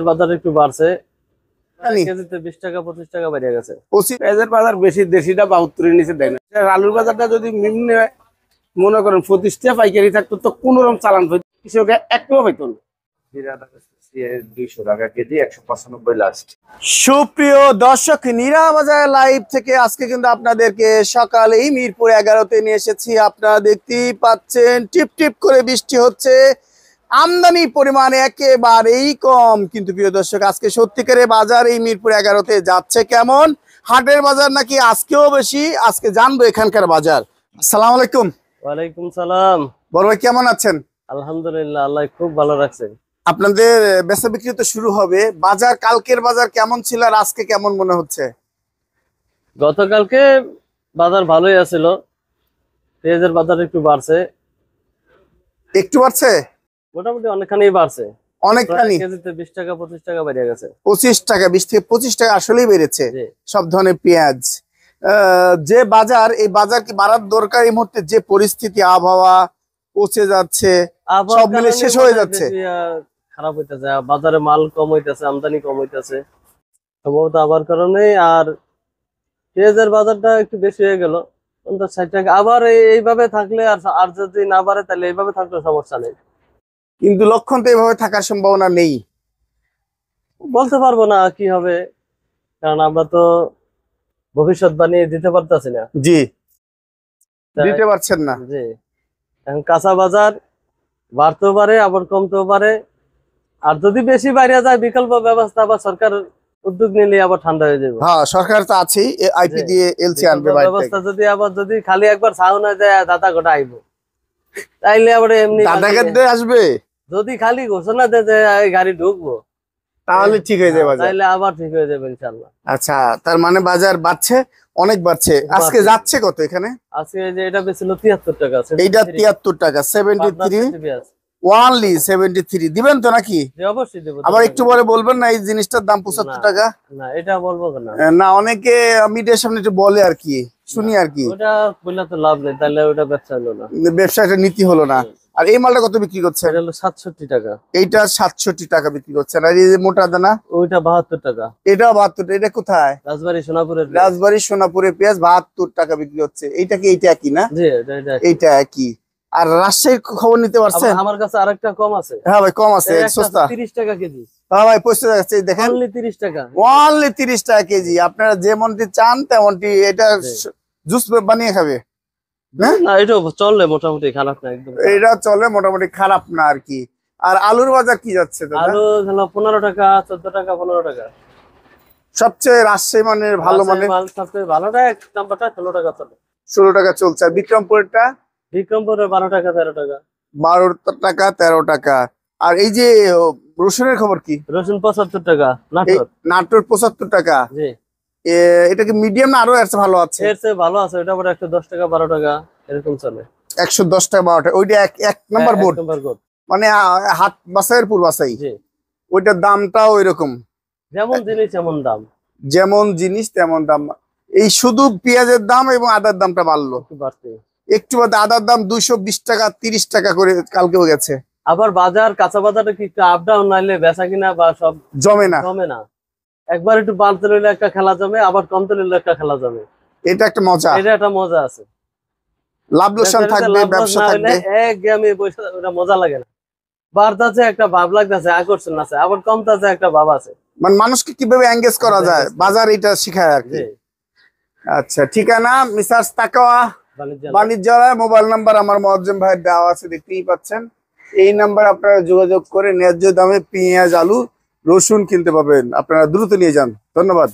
বাজার একটু বাড়ছে, কেজিতে 20 টাকা 25 টাকা বেড়ে গেছে। পেঁয়াজের বাজার বেশি, দেশিটা 72 নিচে দেয় না। আলুর বাজারটা যদি নিম্ন মনে করেন 25 টাকা পাইকারি থাকতো তো কোন রকম চালান কৃষকে একটাও পাইতো না। 200 টাকা কেজি, 195 লাস্ট। সুপ্রিয় দর্শক, নীরা বাজার লাইভ থেকে আজকে কিন্তু আপনাদেরকে সকালেই মিরপুর 11-তে নিয়ে এসেছি। আপনারা দেখতেই পাচ্ছেন টিপ টিপ করে বৃষ্টি হচ্ছে, আমদানি পরিমাণ একেবারেই কম। কিন্তু প্রিয় দর্শক, আজকে সত্যিকারের বাজার এই মিরপুর 11-তে যাচ্ছে কেমন? হাটের বাজার নাকি আজকেও বেশি? আজকে জানবো এখানকার বাজার। আসসালামু আলাইকুম। ওয়ালাইকুম সালাম। বড় ভাই কেমন আছেন? আলহামদুলিল্লাহ, আল্লাহ খুব ভালো রাখছেন। আপনাদের বেচা বিক্রি তো শুরু হবে, বাজার কালকের বাজার কেমন ছিল আর আজকে কেমন মনে হচ্ছে? গতকালকে বাজার ভালোই আছিল, পেঁয়াজের বাজার একটু বাড়ছে। একটু বাড়ছে? মোটামুটি অনেকখানি বাড়ছে, অনেকখানি। কেজিতে 20 টাকা 25 টাকা বেড়ে গেছে। 25 টাকা, 20 থেকে 25 টাকা আসলেই বেড়েছে সব ধরনের পেঁয়াজ। যে বাজার, এই বাজার কি বাড়ার দরকার? এই মুহূর্তে যে পরিস্থিতি, আবহাওয়া পচে যাচ্ছে, সব মিলে শেষ হয়ে যাচ্ছে, খারাপ হইতেছে। বাজারে মাল কম হইতেছে, আমদানি কম হইতেছে সম্ভবত আবার কারণে। আর পেঁয়াজের বাজারটা একটু বেশি হয়ে গেল 50-60 টাকা। আবার এইভাবে থাকলে আর যদি না বাড়ে তাহলে এইভাবে থাকলে সমস্যা নেই, কিন্তু লক্ষণ তো এইভাবে থাকার সম্ভাবনা নেই। বলতে পারবো না কি হবে, কারণ আমরা তো ভবিষ্যৎবাণী দিতে পারতেছি না। জি, দিতে পারছেন না। জি, এখন কাঁচা বাজার বাড়তেও পারে আবার কমতেও পারে। আর যদি বেশি বাইরে যায়, বিকল্প ব্যবস্থা বা সরকার উদ্যোগ নিলে আবার ঠান্ডা হয়ে যাবে। হ্যাঁ, সরকার তো আছেই, আইপি দিয়ে এলসি আনবে বাইরে থেকে। ব্যবস্থা যদি খালি একবার ছাউ না যায় দাদা গোটা আইবো, তাইলে আবার এমনি দাদাকে আসবে। যদি খালি ঘোষণা দেয় যে গাড়ি ঢুকবো, তাহলে ঠিক হয়ে যাবে, তাইলে আবার ঠিক হয়ে যাবে ইনশাআল্লাহ। আচ্ছা, তার মানে বাজার বাড়ছে, অনেক বাড়ছে। আজকে যাচ্ছে কত এখানে? আজকে যে এটা বেছিল 73 টাকা, এইটা 73 টাকা, 73 ওনলি 73 দিবেন তো নাকি? অবশ্যই দেব। আবার একটু পরে বলবেন না এই জিনিসটার দাম 75 টাকা? না, এটা বলবো না। না, অনেকে মিডিয়ার সামনে একটু বলে আর কি, শুনি আর কি। ওটা বললে তো লাভ নেই, তাহলে ওটা ব্যবসা হলো না, ব্যবসাটা নীতি হলো না। আর এই মালটা কত বিক্রি করছে? এটা হলো 67 টাকা। এইটা 67 টাকা বিক্রি করছে। আর এই যে মোটা দানা ওইটা 72 টাকা। এটা 72। এটা কোথায়? রাজবাড়ী সোনাপুরের। রাজবাড়ী সোনাপুরে পেঁয়াজ 72 টাকা বিক্রি হচ্ছে। এইটা কি এইটা একই না? জি, এইটা একই। আর রাজশাহীর খবর নিতে পারছেন? আমার কাছে আরেকটা কম আছে। হ্যাঁ ভাই, কম আছে, সস্তা। 30 টাকা কেজি। হ্যাঁ ভাই, পয়সা যাচ্ছে, দেখেন অনলি 30 টাকা। অনলি 30 টাকা কেজি। আপনারা যেমনটি চান তেমনটি। এটা জুস বানিয়ে খাবে না, এটা চলে মোটামুটি, খারাপ না একদম। এটা চলে মোটামুটি, খারাপ না আর কি। আর আলুর বাজার কি যাচ্ছে? আলু হলো 15 টাকা 14 টাকা 15 টাকা। সবচেয়ে রাজশাহী মানের ভালো মানে সবচেয়ে ভালোটা এক নাম্বারটা 16 টাকা চলে। 16 টাকা চলছে। আর বিক্রমপুরেরটা? বিক্রমপুরে 12 টাকা 13 টাকা। 12 টাকা 13 টাকা। আর এই যে রসুনের খবর কি? রসুন 75 টাকা। নাটোর 75 টাকা। জি, এটা কি মিডিয়াম না আরো এর চেয়ে ভালো আছে? এর চেয়ে ভালো আছে। ওটা আবার 110 টাকা 12 টাকা এরকম চলে। 110 টাকা 12 টাকা। ওইটা এক নাম্বার বোর্ড, মানে হাট বাছাইয়ের পূর্ব বাছাই। জি, ওইটার দামটাও ওইরকম, যেমন জিনিস এমন দাম। যেমন জিনিস তেমন দাম। এই শুধু পেঁয়াজের দাম এবং আদার দামটা বাড়লো একটু বাদে। আদার দাম 220 টাকা 30 টাকা করে কালকেও গেছে। আবার বাজার, কাঁচা বাজারে কি আপ ডাউন নাইলে বেচা কিনা বা সব জমে না। একবার একটু বাড়তে রইলে একটা খেলা জমে, আবার কমতে রইলে একটা খেলা জমে। এটা একটা মজা, এটা একটা মজা আছে। লাভ লোকসান থাকবে, ব্যবসা থাকবে, একদমই ওটা মজা লাগে না। বাড়তাছে একটা ভাব লাগতেছে, আকর্ষণ আছে, আবার কমতাছে একটা ভাব আছে। মানে মানুষকে কিভাবে এঙ্গেজ করা যায়, বাজার এটা শিখায় আর কি। আচ্ছা, ঠিকানা মিসার্স তাকওয়া বাণিজ্যালয়। মোবাইল নাম্বার আমার মুয়াজ্জম ভাইয়ের দেওয়া আছে, দেখতেই পাচ্ছেন। এই নাম্বার আপনারা যোগাযোগ করে ন্যায্য দামে পেঁয়াজ, আলু, রসুন কিনতে পাবেন। আপনারা দ্রুত নিয়ে যান। ধন্যবাদ।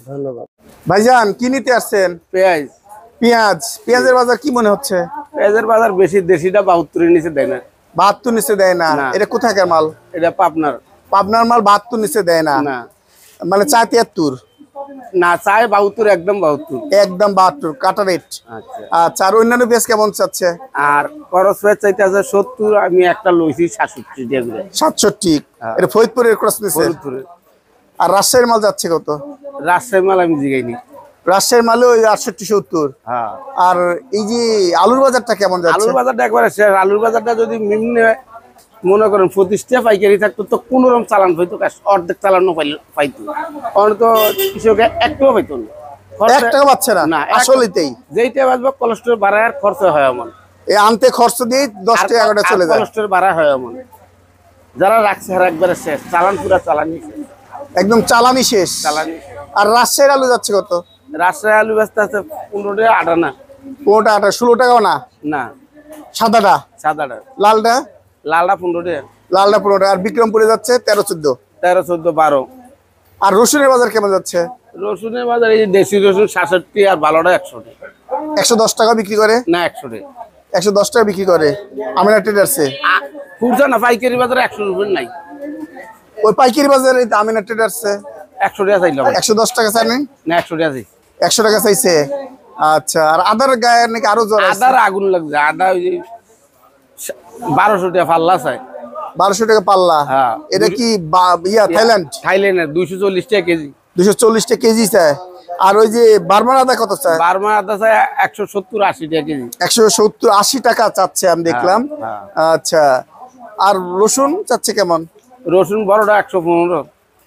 ভাইজান, কি নিতে আসছেন? পেঁয়াজের বাজার কি মনে হচ্ছে? পেঁয়াজের বাজার বেশি, দেশিটা 72 নিচে দেয় না। 72 নিচে দেয় না? এটা কোথাকার মাল? এটা পাবনার মাল। 72 নিচে দেয় না মানে 73 না, চায় 72, একদম 72 কাটা রেট। আচ্ছা, আর অন্যান্য পেঁয়াজ কেমন চাচ্ছে? আর খরচ পেঁয়াজ চাইতে আছে 70, আমি একটা লইছি 67। এটা ফরিদপুরের ক্রস নিছে। আর রাজশাহীর মাল যাচ্ছে কত? রাজশাহীর মাল আমি জিগাইনি। রাজশাহীর মালে ওই 68-70। আর এই যে আলুর বাজারটা কেমন যাচ্ছে? আলুর বাজারটা একবারে শেষ। আলুর বাজারটা যদি নিম্ন মনে করেন 25 টাকা পাইকারি থাকতো তো কোন রকম চালান পাইতো, অর্ধেক চালানো পাইতো। অন্য তো কৃষকে একটাও পাইতো না, 1 টাকা পাচ্ছে না আসলেই। যেইটা বাজবে কোলেস্ট্রল বাড়ায় আর খরচ হয় এমন, এই আনতে খরচ দিয়ে 10 টাকা 11টা চলে যায়, কোলেস্ট্রল বাড়ায় হয় এমন। যারা রাখছে আর একবারে শেষ, চালান পুরা চালানি শেষ, একদম চালানি শেষ। চালানি। আর রাজশাহীর আলু যাচ্ছে কত? রাজশাহী আলু ব্যস্ত আছে 15 টাকা আটা না, 15 টাকা 16 টাকাও না, না সাদাটা, সাদাটা, লালটা, লালটা 15 টাকা, লালটা 15 টাকা। আর বিক্রমপুরে যাচ্ছে 13 14। 13 14 12। আর রসুনের বাজার কেমন যাচ্ছে? রসুনের বাজার এই যে দেশি রসুন 67 আর ভালোটা 100 টাকা, 110 টাকা বিক্রি করে, না 100 টাকা, 110 টাকা বিক্রি করে আমিনা ট্রেডার্সে। খুচরা না পাইকারি বাজারে 100 রুপি নাই, ওই পাইকারি বাজারে আমিনা ট্রেডার্সে 100 টাকা চাইলাম, 110 টাকা চাই নাই, না 100 টাকা চাই। 100 টাকা চাইছে। আচ্ছা, আর আদার গায়ে নাকি আরো জ্বর আছে? আদার আগুন লাগছে, আদা ওই যে 1200 টাকা পাল্লা চাই। 1200 টাকা পাল্লা? হ্যাঁ। এটা কি থাইল্যান্ড? থাইল্যান্ডের 240 টাকা কেজি, 240 টাকা কেজি চায়। আর ওই যে বার্মার আদা কত চায়? বার্মা আদা চাই 170 80 টাকা কেজি, 170 80 টাকা চাচ্ছে আমি দেখলাম। হ্যাঁ। আচ্ছা, আর রসুন চাচ্ছে কেমন? রসুন বড়টা 115,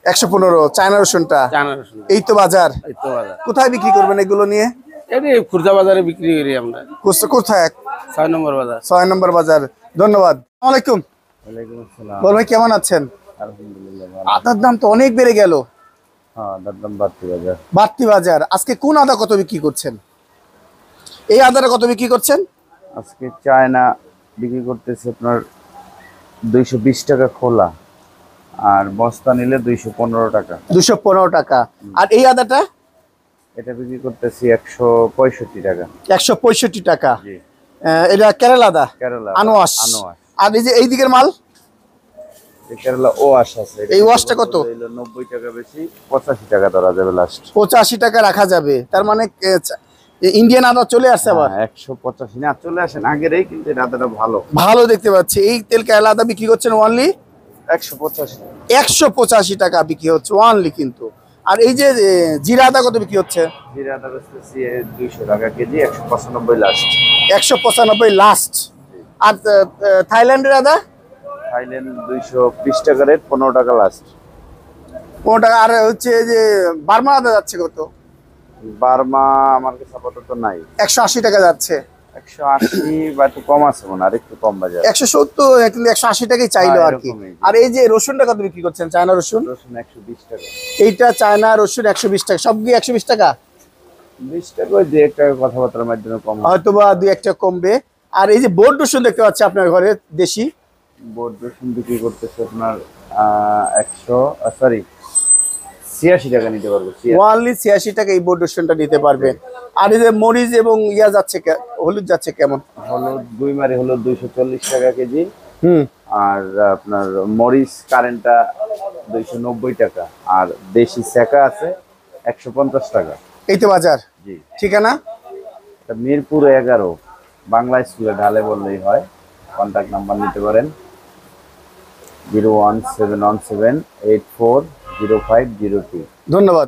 115 চায়না রসুনটা। চায়না রসুন। এই তো বাজার। এই তো বাজার। কোথায় বিক্রি করবেন এগুলো নিয়ে? এটি খুচরা বাজারে বিক্রি করি আমরা, কোথায়? 6 নম্বর বাজার। 6 নম্বর বাজার। ধন্যবাদ। আসসালামু আলাইকুম। ওয়ালাইকুম আসসালাম। বল ভাই, কেমন আছেন? আলহামদুলিল্লাহ ভালো। আদার দাম তো অনেক বেড়ে গেল। হ্যাঁ, দাম বাড়তি বাজার। বাড়তি বাজার। আজকে কোন আদা কত বিক্রি করছেন? এই আদাটা কত বিক্রি করছেন? আজকে চায়না বিক্রি করতেছে আপনার 220 টাকা খোলা, আর বস্তা নিলে 215 টাকা। 215 টাকা। আর এই আদাটা? এটা বিক্রি করতেছি 165 টাকা। 165 টাকা। জি। এটা কেরালা আদা, কেরালা আনোয়াস। আনোয়াস। আর এই যে এই দিকের মাল, এই কেরালা ওয়াশ আছে। এই ওয়াশটা কত? 90 টাকা বেশি, 85 টাকা ধরা যাবে লাস্ট। 85 টাকা রাখা যাবে। তার মানে ইন্ডিয়ান আদা চলে আসছে আবার। 185 না, চলে আসেন আগেরই, কিন্তু এই আদাটা ভালো। ভালো দেখতে পাচ্ছি। এই তেল কেরালা আদা বিক্রি করছেন অনলি 185। 185 টাকা বিক্রি হচ্ছে অনলি কিন্তু। আর এই যে জিরা আদা কত বিক্রি হচ্ছে? জিরা আদা বেচতেছি 200 টাকা কেজি, 195 লাস্ট। 195 লাস্ট। আর থাইল্যান্ডের আদা? থাইল্যান্ড 220 টাকা রেট, 15 টাকা লাস্ট। 15 টাকা। আর হচ্ছে যে বার্মা আদা যাচ্ছে কত? বার্মা আমার কাছে আপাতত নাই। 180 টাকা যাচ্ছে। 180 বা একটু কম আছে মনে হয়, আর একটু কম বাজার। 170, কিন্তু 180 টাকাই চাইলো আর কি। এরকমই। আর এই যে রসুনটা কত বিক্রি করছেন? চায়না রসুন? রসুন 120 টাকা। এইটা চায়না রসুন 120 টাকা। সব কি 120 টাকা? 20 টাকা ওই 2 টাকা কথাবার্তার মাধ্যমে কম হয়। হয়তো বা 2-1 টাকা কমবে। আর এই যে বোর্ড রসুন দেখতে পাচ্ছি আপনার ঘরে, দেশি বোর্ড রসুন বিক্রি করতেছে আপনার 86 টাকা নিতে পারবো। ওয়ানলি 86 টাকা এই বোর্ড রসুনটা নিতে পারবেন। আর এই যে মরিচ এবং ইয়া যাচ্ছে, হলুদ যাচ্ছে কেমন? হলুদ দুই মারি হলুদ 240 টাকা কেজি। হুম। আর আপনার মরিচ কারেন্টটা 290 টাকা। আর দেশি সেকা আছে 150 টাকা। এই তো বাজার। জি। ঠিকানা? এটা মিরপুর 11 বাংলা স্কুলে ঢালে বললেই হয়। কন্ট্যাক্ট নাম্বার নিতে পারেন 01717840502। ধন্যবাদ।